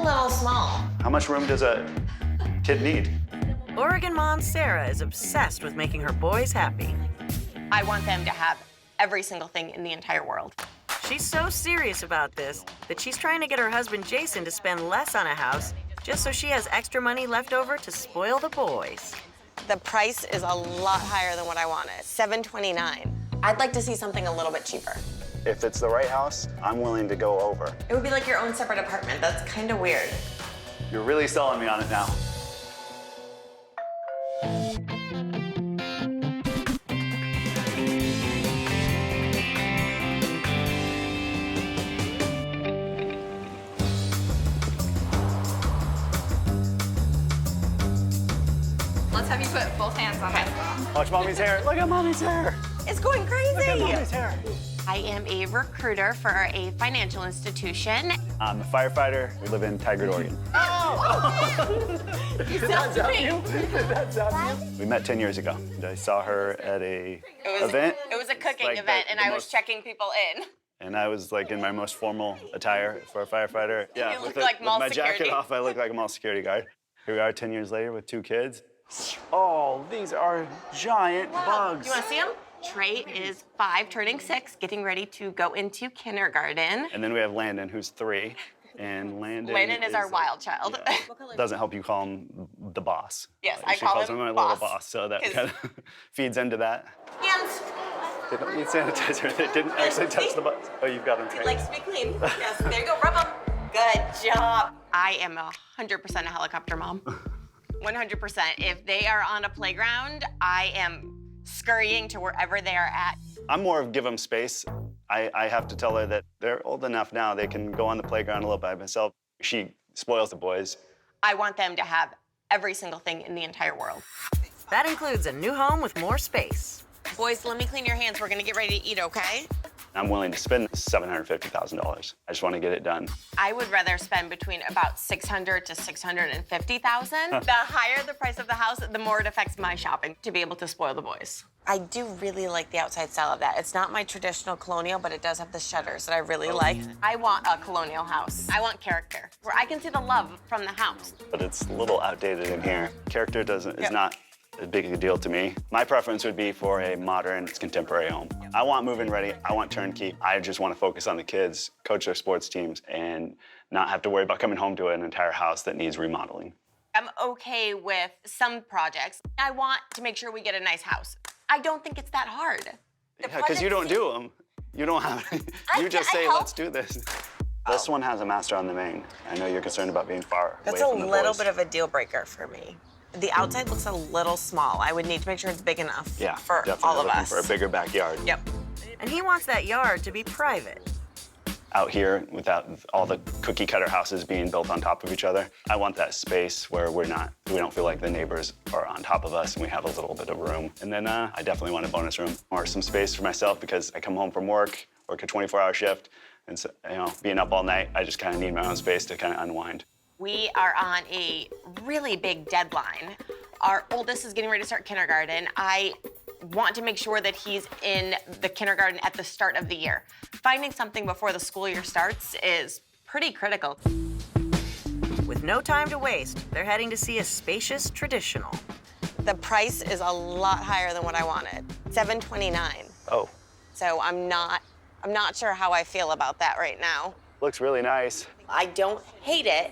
little small. How much room does a kid need? Oregon mom Sarah is obsessed with making her boys happy. I want them to have every single thing in the entire world. She's so serious about this that she's trying to get her husband Jason to spend less on a house just so she has extra money left over to spoil the boys. The price is a lot higher than what I wanted, $729. I'd like to see something a little bit cheaper. If it's the right house, I'm willing to go over. It would be like your own separate apartment. That's kind of weird. You're really selling me on it now. Let's have you put both hands on this. Watch mommy's hair. Look at mommy's hair. It's going crazy. Look at mommy's hair. I am a recruiter for a financial institution. I'm a firefighter. We live in Tigard, Oregon. Did that zap you? Did that zap you? We met 10 years ago. I saw her at a event. It was a cooking Like event, the and I was most- checking people in. And I was like in my most formal attire for a firefighter. Yeah, You look with, like with mall my security. jacket off, I look like a mall security guard. Here we are 10 years later with 2 kids. Oh, these are giant bugs. You want to see them? Trey is 5, turning 6, getting ready to go into kindergarten. And then we have Landon, who's 3. And Landon is our wild child. Yeah, doesn't help you call him the boss. Yes, Like, I she call calls him him my boss, little boss, so that 'cause- kind of feeds into that. Hands. They don't need sanitizer. They didn't actually touch the bugs. Oh, you've got them He trained. likes to be clean. Yes, there you go, rub them. Good job. I am 100% a helicopter mom. 100%. If they are on a playground, I am scurrying to wherever they are at. I'm more of give them space. I have to tell her that they're old enough now, they can go on the playground a little by themselves. She spoils the boys. I want them to have every single thing in the entire world. That includes a new home with more space. Boys, let me clean your hands. We're gonna get ready to eat, okay? I'm willing to spend $750,000. I just want to get it done. I would rather spend between about $600,000 to $650,000. The higher the price of the house, the more it affects my shopping to be able to spoil the boys. I do really like the outside style of that. It's not my traditional colonial, but it does have the shutters that I really like. I want a colonial house. I want character, where I can see the love from the house. But it's a little outdated in here. Character is not a big a deal to me. My preference would be for a modern, contemporary home. I want move-in ready, I want turnkey. I just want to focus on the kids, coach their sports teams, and not have to worry about coming home to an entire house that needs remodeling. I'm okay with some projects. I want to make sure we get a nice house. I don't think it's that hard. Yeah, because you don't do them. You don't have, you just say, let's do this. This one has a master on the main. I know you're concerned about being far That's away a from the little boys. bit of a deal breaker for me. The outside looks a little small. I would need to make sure it's big enough Yeah, for definitely all of looking us. for a bigger backyard. Yep. And he wants that yard to be private. Out here, without all the cookie cutter houses being built on top of each other, I want that space where we don't feel like the neighbors are on top of us and we have a little bit of room. And then I definitely want a bonus room or some space for myself because I come home from work a 24-hour shift, and so, being up all night, I just kind of need my own space to kind of unwind. We are on a really big deadline. Our oldest is getting ready to start kindergarten. I want to make sure that he's in the kindergarten at the start of the year. Finding something before the school year starts is pretty critical. With no time to waste, they're heading to see a spacious traditional. The price is a lot higher than what I wanted, $729. Oh, So I'm not sure how I feel about that right now. looks really nice. I don't hate it,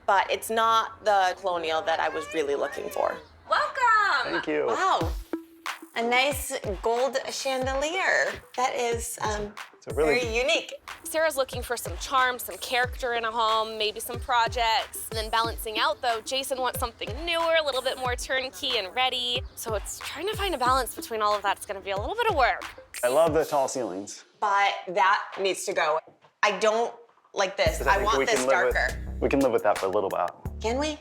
but it's not the colonial that I was really looking for. Welcome! Thank you. Wow, a nice gold chandelier. That is It's a really very unique. Sarah's looking for some charm, some character in a home, maybe some projects. And then balancing out, though, Jason wants something newer, a little bit more turnkey and ready. So it's trying to find a balance between all of that. It's gonna be a little bit of work. I love the tall ceilings. But that needs to go. I don't like this. I think want we this can live with- darker. We can live with that for a little while. Can we?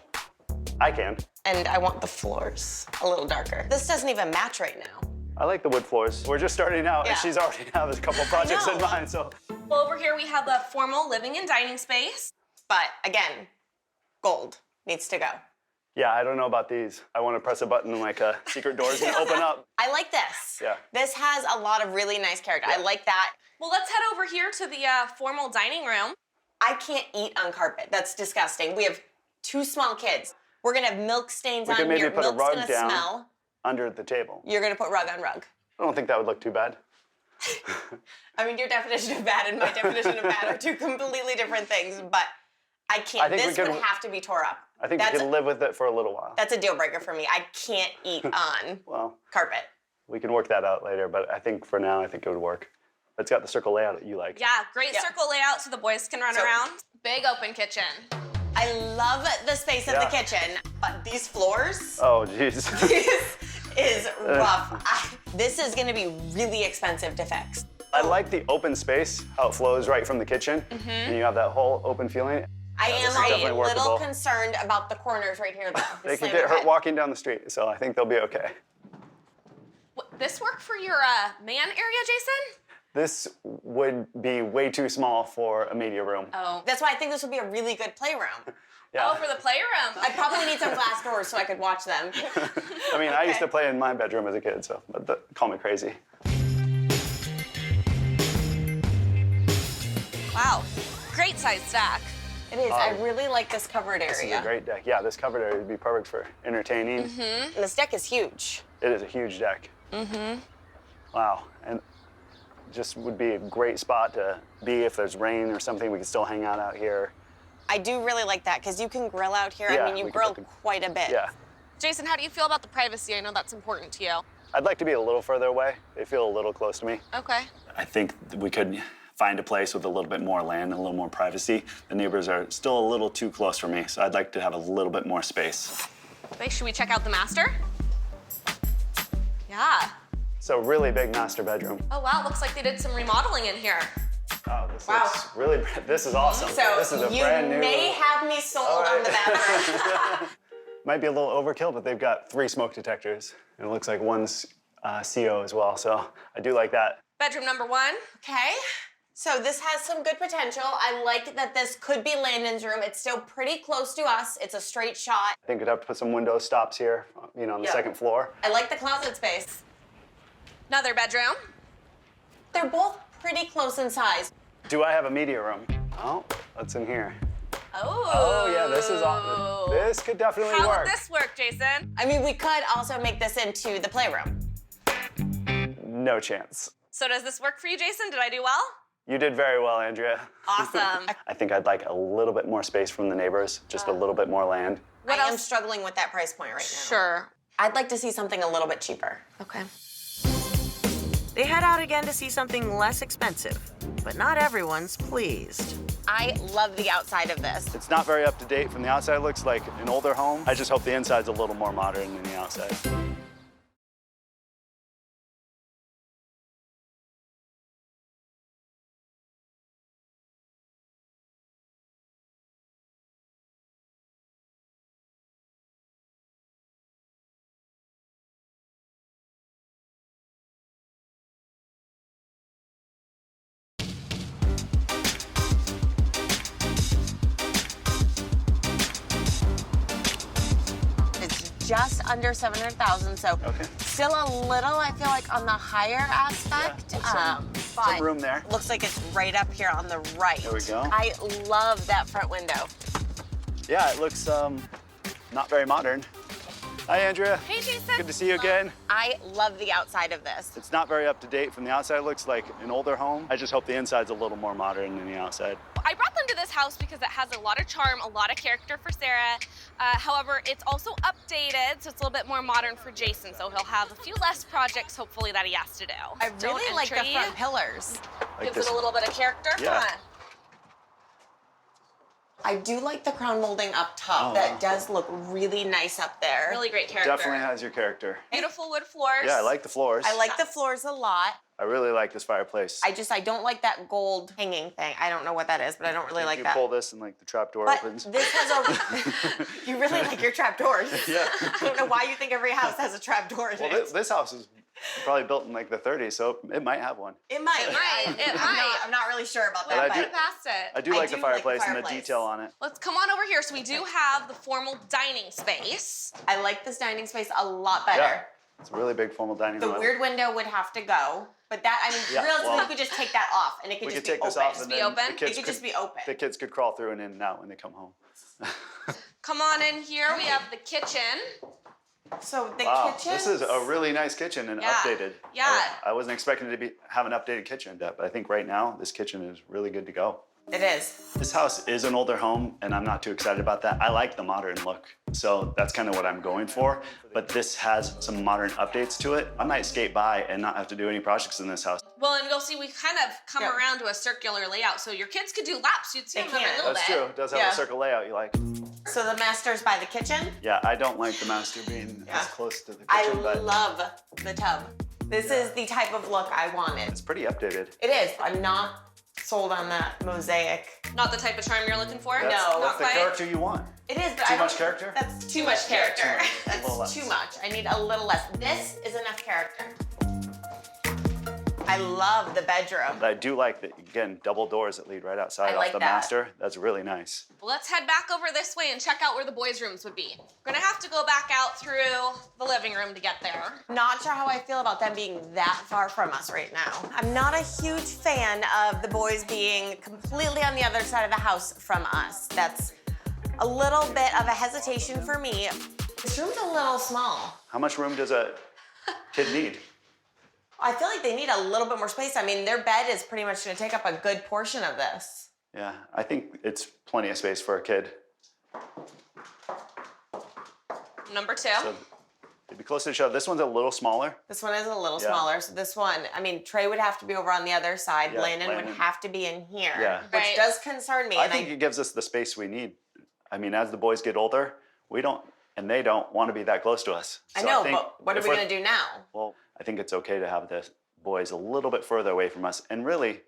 I can. And I want the floors a little darker. This doesn't even match right now. I like the wood floors. We're just starting out, Yeah. and she's already has a couple projects in know. mind, so. Well, over here we have the formal living and dining space. But again, gold needs to go. Yeah, I don't know about these. I want to press a button and like secret doors and open up. I like this. Yeah. This has a lot of really nice character. I like that. Well, let's head over here to the formal dining room. I can't eat on carpet. That's disgusting. We have 2 small kids. We're gonna have milk stains on here. We could maybe put a Milk's rug gonna down smell. under the table. You're gonna put rug on rug. I don't think that would look too bad. I mean, your definition of bad and my definition of bad are 2 completely different things, but I can't. This would have to be tore up. I think we can live with it for a little while. That's a deal breaker for me. I can't eat on carpet. We can work that out later, but I think for now, I think it would work. It's got the circle layout that you like. Yeah, great circle layout so the boys can run around. Big open kitchen. I love the space of the kitchen, but these floors. Oh, jeez. This is rough. This is gonna be really expensive to fix. I like the open space, how it flows right from the kitchen, and you have that whole open feeling. I am a little concerned about the corners right here, though. They could get hurt walking down the street, so I think they'll be okay. This work for your man area, Jason? This would be way too small for a media room. Oh, that's why I think this would be a really good playroom. Yeah. Oh, for the playroom. I probably need some glass doors so I could watch them. I mean, I used to play in my bedroom as a kid, so call me crazy. Wow, great size stack. It is. I really like this covered area. This is a great deck. Yeah, this covered area would be perfect for entertaining. And this deck is huge. It is a huge deck. Wow, and just would be a great spot to be if there's rain or something. We can still hang out here. I do really like that because you can grill out here. Yeah, I mean, you grill quite a bit. Yeah. Jason, how do you feel about the privacy? I know that's important to you. I'd like to be a little further away. They feel a little close to me. Okay. I think we could find a place with a little bit more land and a little more privacy. The neighbors are still a little too close for me, so I'd like to have a little bit more space. Okay, should we check out the master? Yeah. So really big master bedroom. Oh, wow, looks like they did some remodeling in here. Oh, this looks really, this is awesome. So this is a brand new. You may have me sold on the bathroom. Might be a little overkill, but they've got 3 smoke detectors. And it looks like one's CO as well, so I do like that. Bedroom number 1. Okay. So this has some good potential. I like that this could be Landon's room. It's still pretty close to us. It's a straight shot. I think we'd have to put some window stops here, you know, on the second floor. I like the closet space. Another bedroom. They're both pretty close in size. Do I have a media room? Oh, what's in here? Oh. Oh, yeah, this is awesome. This could definitely work. How would this work, Jason? I mean, we could also make this into the playroom. No chance. So does this work for you, Jason? Did I do well? You did very well, Andrea. Awesome. I think I'd like a little bit more space from the neighbors, just a little bit more land. I am struggling with that price point right now. Sure. I'd like to see something a little bit cheaper. Okay. They head out again to see something less expensive, but not everyone's pleased. I love the outside of this. It's not very up to date from the outside. It looks like an older home. I just hope the inside's a little more modern than the outside. Just under 700,000, so still a little, I feel like, on the higher aspect. Yeah, some room there. Looks like it's right up here on the right. There we go. I love that front window. Yeah, it looks not very modern. Hi, Andrea. Hey, Jason. Good to see you again. I love the outside of this. It's not very up to date from the outside. It looks like an older home. I just hope the inside's a little more modern than the outside. I brought them to this house because it has a lot of charm, a lot of character for Sarah. However, it's also updated, so it's a little bit more modern for Jason. So he'll have a few less projects, hopefully, that he has to do. I really like the front pillars. Like Gives it a little bit of character. Yeah. Come on. I do like the crown molding up top. That does look really nice up there. Really great character. Definitely has your character. Beautiful wood floors. Yeah, I like the floors. I like the floors a lot. I really like this fireplace. I don't like that gold hanging thing. I don't know what that is, but I don't really like that. You pull this and like the trap door But opens. this has a, you really like your trap doors. Yeah. I don't know why you think every house has a trap door in Well, it. this house is probably built in like the 30s, so it might have one. It might. It might. I'm not really sure about But that. I but do- Past it. I do like the fireplace and the detail on it. Let's come on over here. So we do have the formal dining space. I like this dining space a lot better. Yeah. It's a really big formal dining room. The weird window would have to go, but that, I mean, Yeah, realistically, well, you could just take that off and it could we just could be take this open. off and be then open? the kids It could just be open. The kids could crawl through and in and out when they come home. Come on in here. We have the kitchen. So the Wow, kitchen. this is a really nice kitchen and Yeah. updated. Yeah. I wasn't expecting to have an updated kitchen, but I think right now this kitchen is really good to go. It is. This house is an older home, and I'm not too excited about that. I like the modern look, so that's kind of what I'm going for. But this has some modern updates to it. I might skate by and not have to do any projects in this house. Well, and you'll see we kind of come Yeah. around to a circular layout, so your kids could do laps. You'd see They them every can. little That's bit. true. It does have Yeah. a circle layout you like. So the master's by the kitchen. Yeah, I don't like the master being Yeah. as close to the I kitchen, but love the tub. This is the type of look I wanted. it's pretty updated. It is. I'm not sold on that mosaic. Not the type of charm you're looking for? That's, No. Not that's the quite? character you want. It is, but Too I don't- much character? That's too much character. A little less. That's too much. I need a little less. This is enough character. I love the bedroom. But I do like that, again, double doors that lead right outside I off like the that. master. That's really nice. Let's head back over this way and check out where the boys' rooms would be. We're gonna have to go back out through the living room to get there. Not sure how I feel about them being that far from us right now. I'm not a huge fan of the boys being completely on the other side of the house from us. That's a little bit of a hesitation for me. This room's a little small. How much room does a kid need? I feel like they need a little bit more space. I mean, their bed is pretty much gonna take up a good portion of this. Yeah, I think it's plenty of space for a kid. Number 2. So they'd be close to each other. This one's a little smaller. This one is a little Yeah. smaller, so this one, I mean, Trey would have to be over on the other side. Yeah, Landon would Landon. have to be in here, Yeah. which Right. does concern me. I and think it gives us the space we need. I mean, as the boys get older, we don't, and they don't want to be that close to us. I So know, think but what are if we we're- gonna do now? Well, I think it's okay to have the boys a little bit further away from us, and really,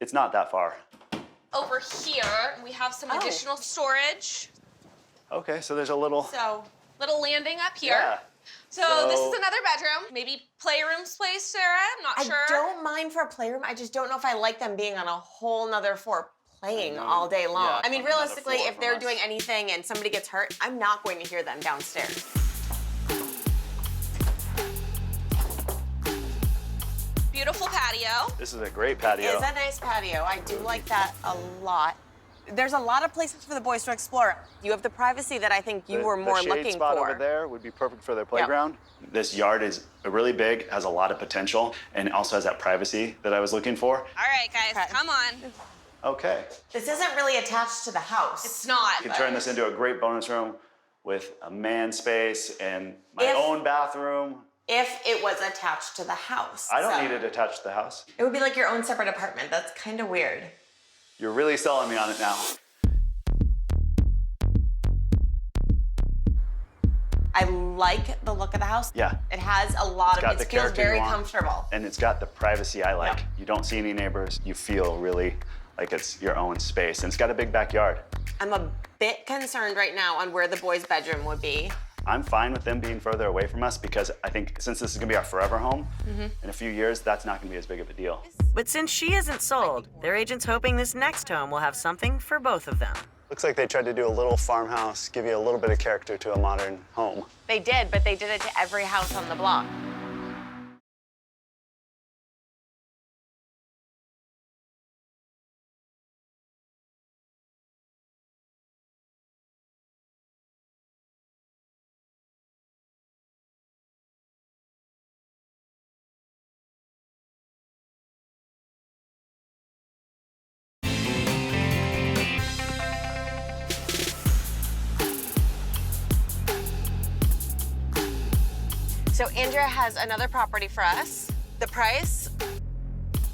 it's not that far. Over here, we have some Oh. additional storage. Okay, so there's a little. So, Little landing up here. Yeah. So this So- is another bedroom. Maybe playroom space, Sarah? I'm not I sure. don't mind for a playroom. I just don't know if I like them being on a whole nother floor playing all day long. Yeah, I mean, on another realistically, floor if from they're us. doing anything and somebody gets hurt, I'm not going to hear them downstairs. Beautiful patio. This is a great patio. It's a nice patio. I do like that a lot. There's a lot of places for the boys to explore. You have the privacy that I think you were more the shade looking spot for. over there would be perfect for their playground. This yard is really big, has a lot of potential, and also has that privacy that I was looking for. All right, guys, Okay. come on. Okay. This isn't really attached to the house. It's not. You can turn this into a great bonus room with a man space and my If- own bathroom. If it was attached to the house. I don't So need it attached to the house. It would be like your own separate apartment. That's kind of weird. You're really selling me on it now. I like the look of the house. Yeah. It has a lot got of, the it feels character very you want. comfortable. And it's got the privacy I like. Yeah. You don't see any neighbors. You feel really like it's your own space. And it's got a big backyard. I'm a bit concerned right now on where the boys' bedroom would be. I'm fine with them being further away from us because I think since this is gonna be our forever home, in a few years, that's not gonna be as big of a deal. But since she isn't sold, their agent's hoping this next home will have something for both of them. Looks like they tried to do a little farmhouse, give you a little bit of character to a modern home. They did, but they did it to every house on the block. So Andrea has another property for us. The price,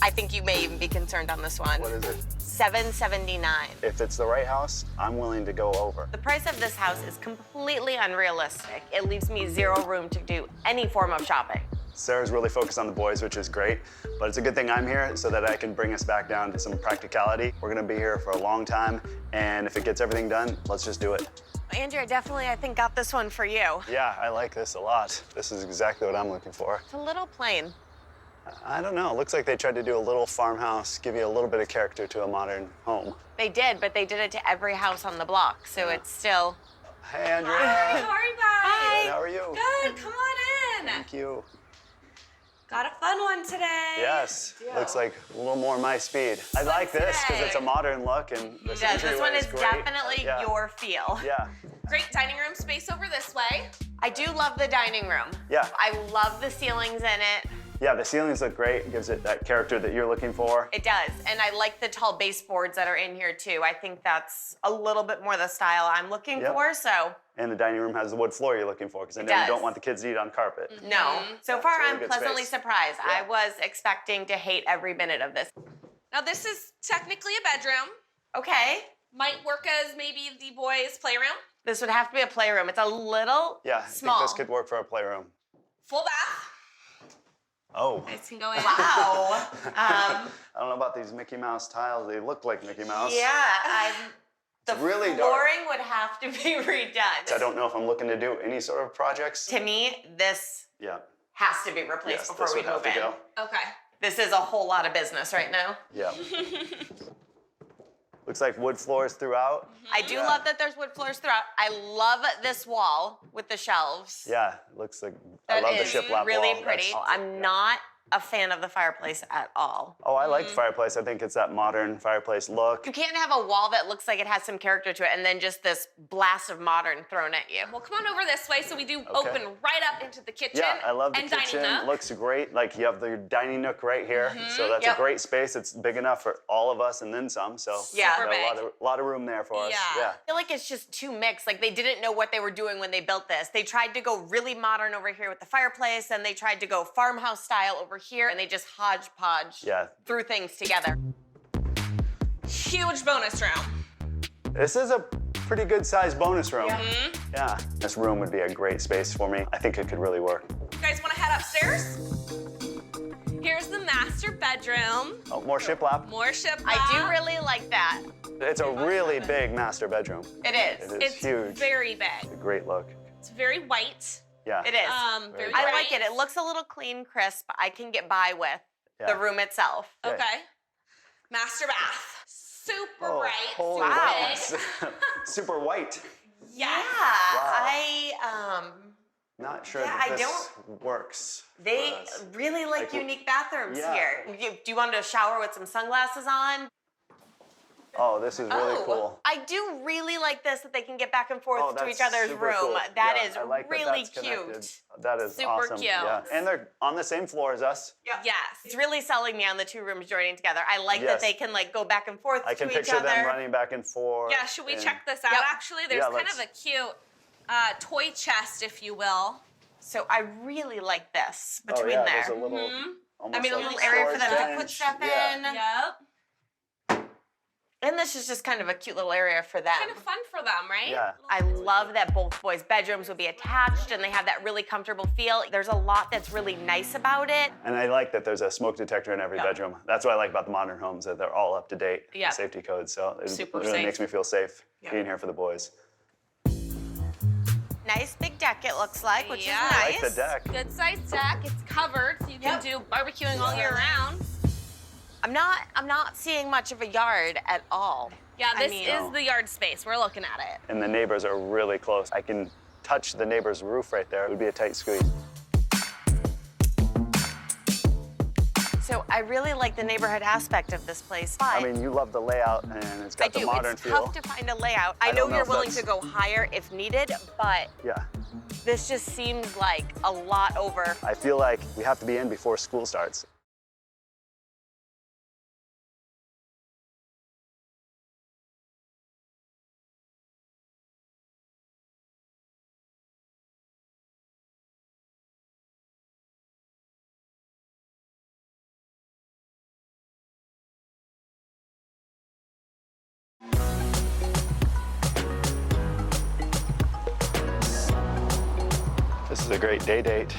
I think you may even be concerned on this one. What is it? $779. If it's the right house, I'm willing to go over. The price of this house is completely unrealistic. It leaves me zero room to do any form of shopping. Sarah's really focused on the boys, which is great, but it's a good thing I'm here so that I can bring us back down to some practicality. We're gonna be here for a long time, and if it gets everything done, let's just do it. Andrea definitely, I think, got this one for you. Yeah, I like this a lot. This is exactly what I'm looking for. It's a little plain. I don't know, it looks like they tried to do a little farmhouse, give you a little bit of character to a modern home. They did, but they did it to every house on the block, so it's still... Hey, Andrea. How are you guys? Hi. How are you? Good, come on Thank you. Got a fun one today. Yes, looks like a little more my speed. I like this because it's a modern look and the Yes, this one entryway is great. definitely Yeah. your feel. Yeah, Great dining room space over this way. I do love the dining room. Yeah. I love the ceilings in it. yeah, the ceilings look great. Gives it that character that you're looking for. It does, and I like the tall baseboards that are in here too. I think that's a little bit more the style I'm looking Yep. for, so And the dining room has the wood floor you're looking for because I know does. you don't want the kids to eat on carpet. no. So Yeah, far, it's a really I'm good pleasantly space. surprised. Yeah. I was expecting to hate every minute of this. Now this is technically a bedroom. Okay, Might work as maybe the boys' playroom. this would have to be a playroom. It's a little Yeah, small. I think this could work for a playroom. Full bath. Oh, Guys can go in. Wow. I don't know about these Mickey Mouse tiles. They look like Mickey Mouse. The really dark. flooring would have to be redone. I don't know if I'm looking to do any sort of projects. To me, this Yeah. has to be replaced Yes, before this we would have move to in. go. Okay. This is a whole lot of business right now. Yeah. Looks like wood floors throughout. I do Yeah. love that there's wood floors throughout. I love this wall with the shelves. Yeah, it looks like I That love the is shiplap really wall. pretty. That's- I'm not a fan of the fireplace at all. Oh, I like the fireplace. I think it's that modern fireplace look. You can't have a wall that looks like it has some character to it and then just this blast of modern thrown at you. Well, come on over this way so we do open right up into the kitchen. Yeah, I love the and kitchen. dining nook. Looks great. Like you have the dining nook right here, so that's Yep. a great space. It's big enough for all of us and then some. So Yeah. Super got a big. lot of room there for us. Yeah. Yeah. I feel like it's just too mixed. Like they didn't know what they were doing when they built this. They tried to go really modern over here with the fireplace, and they tried to go farmhouse style over here, and they just hodgepodge Yeah. threw things together. Huge bonus room. This is a pretty good sized bonus room. Yeah. This room would be a great space for me. I think it could really work. You guys want to head upstairs? Here's the master bedroom. Oh, more shiplap. More shiplap. I do really like that. It's a really big master bedroom. It is. It is It's huge. very big. A great look. It's very white. Yeah. It is. Very I bright. like it. It looks a little clean, crisp. I can get by with the Yeah. room itself. Yeah. Okay. Master bath. Super Oh, bright. holy super wow. big. Super white. Yeah. Not sure Yeah, that I this works. They for us. really like Like, unique bathrooms yeah. here. Do you want to shower with some sunglasses on? Oh, this is really cool. I do really like this that they can get back and forth Oh, to that's each other's super room. cool. That Yeah, is I like that really that's connected. cute. That is Super awesome. cute. Yeah. And they're on the same floor as us. Yes. It's really selling me on the two rooms joining together. I like that Yes. they can like go back and forth I can to each picture other. them running back and forth. Yeah, should we and- check this out Yep. actually? There's Yeah, kind let's- of a cute toy chest, if you will. So I really like this Oh, between yeah, there. there's a little, almost I mean, a like little area for them to storage put bench. stuff Yeah. in. Yep. And this is just kind of a cute little area for them. Kind of fun for them, right? Yeah. I love that both boys' bedrooms will be attached and they have that really comfortable feel. There's a lot that's really nice about it. And I like that there's a smoke detector in every Yeah. bedroom. That's what I like about the modern homes, that they're all up to date. Yeah. Safety codes. So it Super really safe. makes me feel safe Yeah. being here for the boys. Nice big deck it looks like, which Yeah. is I nice. like the deck. Good sized deck. It's covered, so you can Yep. do barbecuing all year round. I'm not seeing much of a yard at all. Yeah, I this mean- is the yard space. We're looking at it. And the neighbors are really close. I can touch the neighbor's roof right there. It would be a tight squeeze. So I really like the neighborhood aspect of this place. But I mean, you love the layout and it's I got the do. modern It's feel. tough to find a layout. I I know don't know you're if willing that's- to go higher if needed, but Yeah. this just seems like a lot over. I feel like we have to be in before school starts. This is a great day date.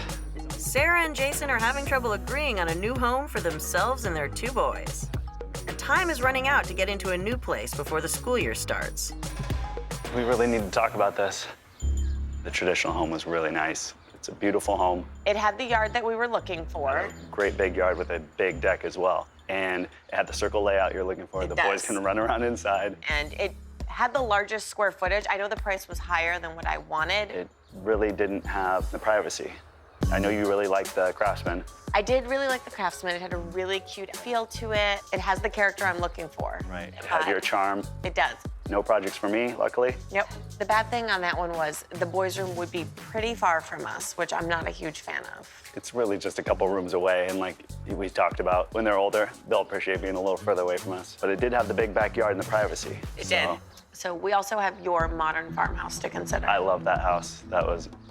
Sarah and Jason are having trouble agreeing on a new home for themselves and their two boys. And time is running out to get into a new place before the school year starts. We really need to talk about this. The traditional home was really nice. It's a beautiful home. It had the yard that we were looking for. Great big yard with a big deck as well. And it had the circle layout you're looking for. It The boys does. can run around inside. And it had the largest square footage. I know the price was higher than what I wanted. It really didn't have the privacy I know you really like the Craftsman. I did really like the Craftsman. It had a really cute feel to it. It has the character I'm looking for. Right. It had your charm. It does. No projects for me, luckily. Yep. The bad thing on that one was the boys' room would be pretty far from us, which I'm not a huge fan of. It's really just a couple rooms away, and like we talked about, when they're older, they'll appreciate being a little further away from us. But it did have the big backyard and the privacy. It did. So we also have your modern farmhouse to consider. I love that house.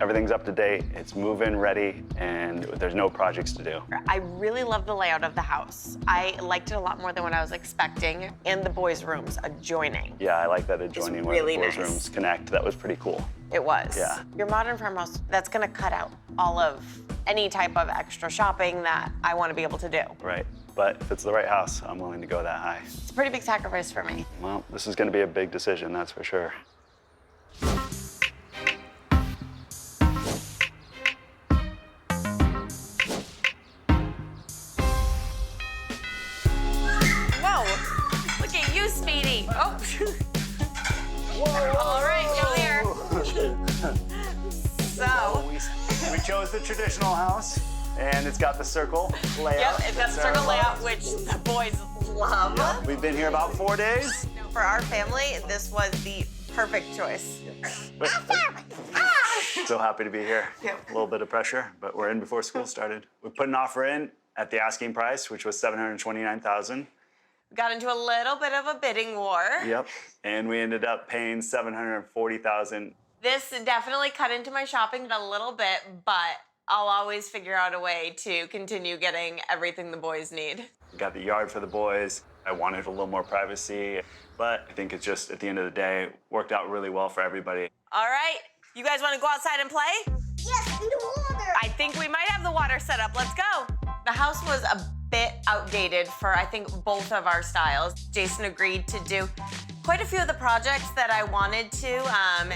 Everything's up to date, it's move-in ready, and there's no projects to do. I really love the layout of the house. I liked it a lot more than what I was expecting, and the boys' rooms adjoining. Yeah, I like that adjoining where really the boys' nice. rooms connect. That was pretty cool. It was. Yeah. Your modern farmhouse, that's gonna cut out all of any type of extra shopping that I wanna be able to do. Right. But if it's the right house, I'm willing to go that high. It's a pretty big sacrifice for me. Well, this is gonna be a big decision, that's for sure. Whoa, look at you, Speedy. Oh. All right, come here. So. We chose the traditional house, and it's got the circle layout. Yep, it's got the circle layout, which the boys love. Yep. We've been here about 4 days. For our family, this was the perfect choice. So happy to be here. Yep. A little bit of pressure, but we're in before school started. We put an offer in at the asking price, which was $729,000. Got into a little bit of a bidding war. Yep. And we ended up paying $740,000. This definitely cut into my shopping a little bit, but I'll always figure out a way to continue getting everything the boys need. We got the yard for the boys. I wanted a little more privacy, but I think it's just, at the end of the day, worked out really well for everybody. All right, you guys want to go outside and play? Yes, in the water. I think we might have the water set up. Let's go. The house was a bit outdated for, I think, both of our styles. Jason agreed to do quite a few of the projects that I wanted to.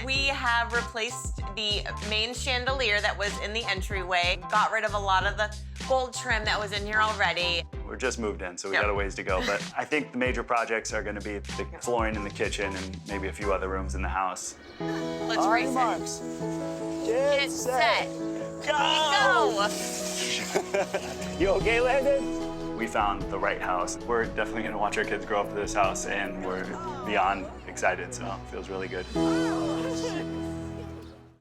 We have replaced the main chandelier that was in the entryway, got rid of a lot of the gold trim that was in here already. We're just moved in, so we Yep. got a ways to go, but I think the major projects are gonna be the flooring in the kitchen and maybe a few other rooms in the house. Let's race Marks. Get set. Go! You okay, Landon? We found the right house. We're definitely gonna watch our kids grow up to this house, and we're beyond excited, so it feels really good.